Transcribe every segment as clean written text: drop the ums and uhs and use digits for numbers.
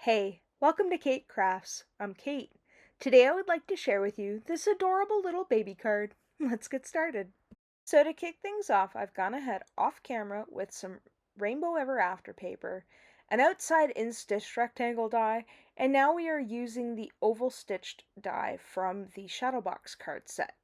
Hey, welcome to Keight Krafts. I'm Keight. Today I would like to share with you this adorable little baby card. Let's get started. So to kick things off, I've gone ahead off camera with some Rainbow Ever After paper, an outside in-stitched rectangle die, and now we are using the oval stitched die from the Shadowbox card set.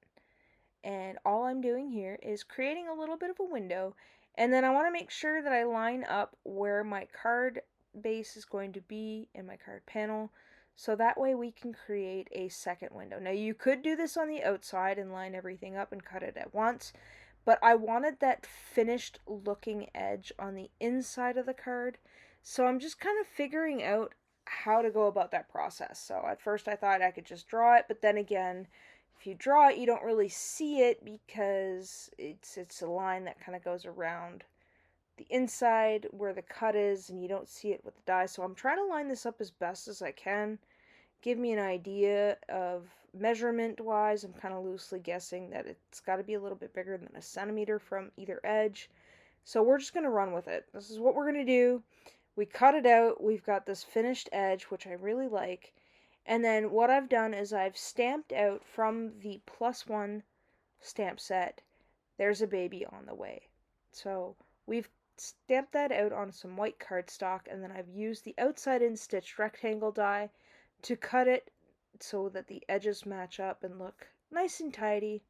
And all I'm doing here is creating a little bit of a window, and then I want to make sure that I line up where my card base is going to be in my card panel, so that way we can create a second window. Now you could do this on the outside and line everything up and cut it at once, but I wanted that finished looking edge on the inside of the card, so I'm just kind of figuring out how to go about that process. So at first I thought I could just draw it, but then again, if you draw it, you don't really see it because it's a line that kind of goes around the inside where the cut is, and you don't see it with the die. So I'm trying to line this up as best as I can. Give me an idea of measurement wise. I'm kind of loosely guessing that it's got to be a little bit bigger than a centimeter from either edge. So we're just going to run with it. This is what we're going to do. We cut it out. We've got this finished edge, which I really like. And then what I've done is I've stamped out from the +1 stamp set, there's a baby on the way. So we've stamped that out on some white cardstock, and then I've used the outside in stitched rectangle die to cut it so that the edges match up and look nice and tidy.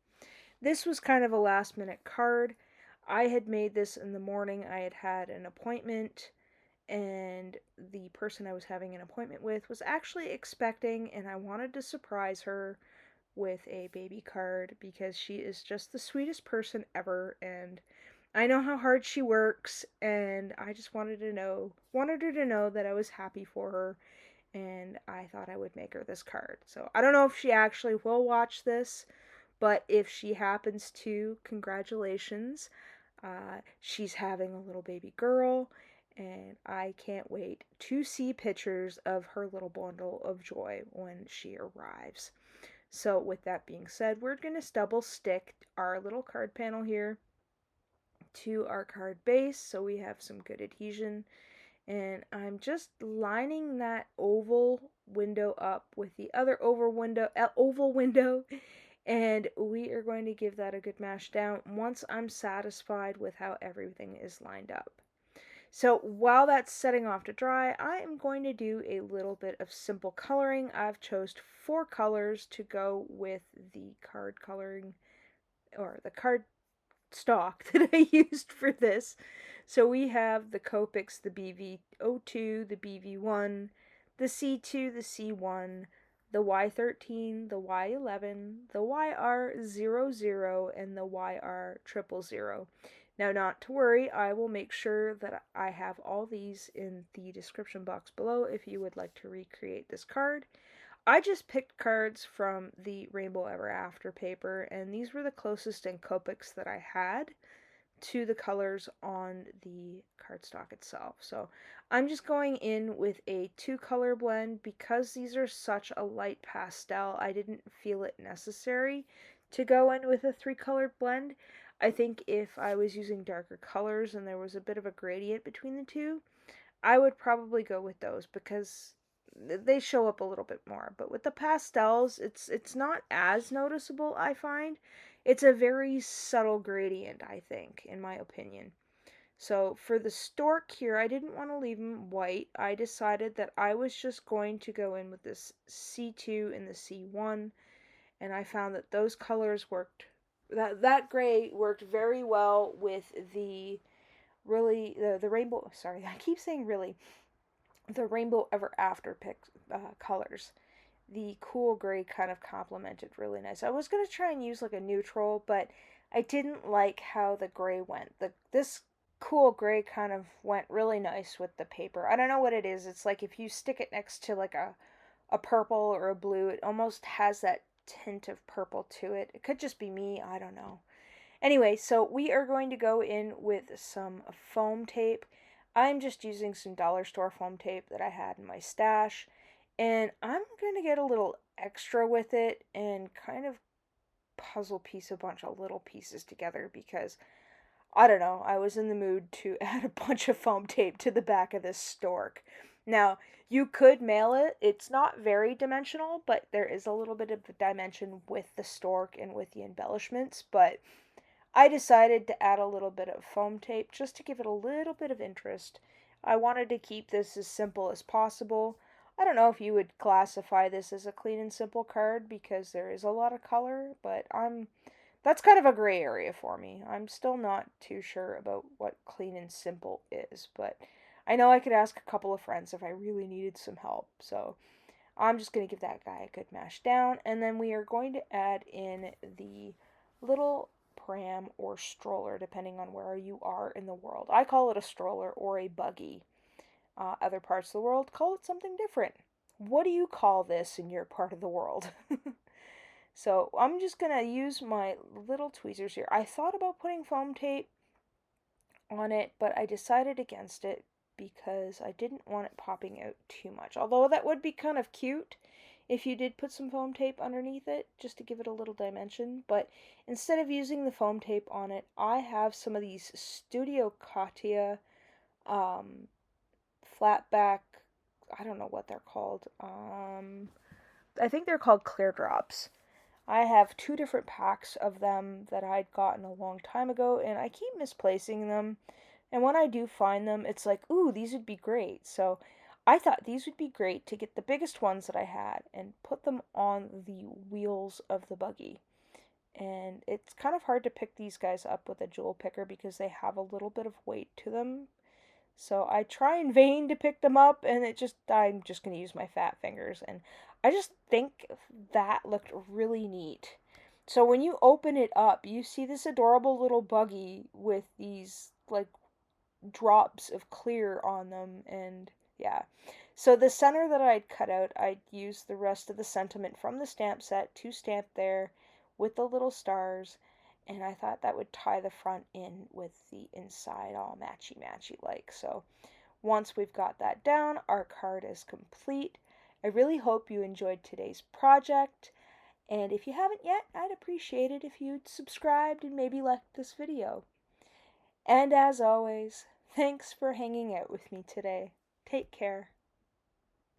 This was kind of a last minute card. I had made this in the morning. I had had an appointment, and the person I was having an appointment with was actually expecting, and I wanted to surprise her with a baby card because she is just the sweetest person ever, and I know how hard she works, and I just wanted her to know that I was happy for her, and I thought I would make her this card. So I don't know if she actually will watch this, but if she happens to, congratulations. She's having a little baby girl, and I can't wait to see pictures of her little bundle of joy when she arrives. So with that being said, we're going to double stick our little card panel here to our card base so we have some good adhesion. And I'm just lining that oval window up with the other oval window, and we are going to give that a good mash down once I'm satisfied with how everything is lined up. So while that's setting off to dry, I am going to do a little bit of simple coloring. I've chose 4 colors to go with the card coloring, or the card stock that I used for this. So we have the Copics, the BV02, the BV1, the C2, the C1, the Y13, the Y11, the YR00, and the YR000. Now, not to worry, I will make sure that I have all these in the description box below if you would like to recreate this card. I just picked cards from the Rainbow Ever After paper, and these were the closest in Copics that I had to the colors on the cardstock itself. So I'm just going in with a 2-color blend. Because these are such a light pastel, I didn't feel it necessary to go in with a 3-color blend. I think if I was using darker colors and there was a bit of a gradient between the two, I would probably go with those because they show up a little bit more. But with the pastels, it's not as noticeable, I find. It's a very subtle gradient, I think, in my opinion. So for the stork here, I didn't want to leave him white. I decided that I was just going to go in with this C2 and the C1, and I found that those colors worked. That gray worked very well with the rainbow. Sorry, I keep saying really, the Rainbow Ever After colors. The cool gray kind of complemented really nice. I was going to try and use like a neutral, but I didn't like how the gray went. This cool gray kind of went really nice with the paper. I don't know what it is. It's like if you stick it next to like a purple or a blue, it almost has that tint of purple to it. It could just be me, I don't know. Anyway, so we are going to go in with some foam tape. I'm just using some dollar store foam tape that I had in my stash, and I'm going to get a little extra with it and kind of puzzle piece a bunch of little pieces together because I don't know, I was in the mood to add a bunch of foam tape to the back of this stork. Now, you could mail it. It's not very dimensional, but there is a little bit of dimension with the stork and with the embellishments. But I decided to add a little bit of foam tape just to give it a little bit of interest. I wanted to keep this as simple as possible. I don't know if you would classify this as a clean and simple card because there is a lot of color, but that's kind of a gray area for me. I'm still not too sure about what clean and simple is, but I know I could ask a couple of friends if I really needed some help. So I'm just going to give that guy a good mash down, and then we are going to add in the little pram or stroller, depending on where you are in the world. I call it a stroller or a buggy. Other parts of the world call it something different. What do you call this in your part of the world? So I'm just going to use my little tweezers here. I thought about putting foam tape on it, but I decided against it because I didn't want it popping out too much. Although that would be kind of cute if you did put some foam tape underneath it just to give it a little dimension. But instead of using the foam tape on it, I have some of these Studio Katia flatback, I don't know what they're called. I think they're called clear drops. I have two different packs of them that I'd gotten a long time ago, and I keep misplacing them. And when I do find them, it's like, ooh, these would be great. So I thought these would be great to get the biggest ones that I had and put them on the wheels of the buggy. And it's kind of hard to pick these guys up with a jewel picker because they have a little bit of weight to them. So I try in vain to pick them up, and I'm just going to use my fat fingers. And I just think that looked really neat. So when you open it up, you see this adorable little buggy with these like drops of clear on them, and yeah. So the center that I'd cut out, I'd use the rest of the sentiment from the stamp set to stamp there with the little stars, and I thought that would tie the front in with the inside all matchy matchy like. So once we've got that down, our card is complete. I really hope you enjoyed today's project, and if you haven't yet, I'd appreciate it if you'd subscribed and maybe liked this video. And as always, thanks for hanging out with me today. Take care.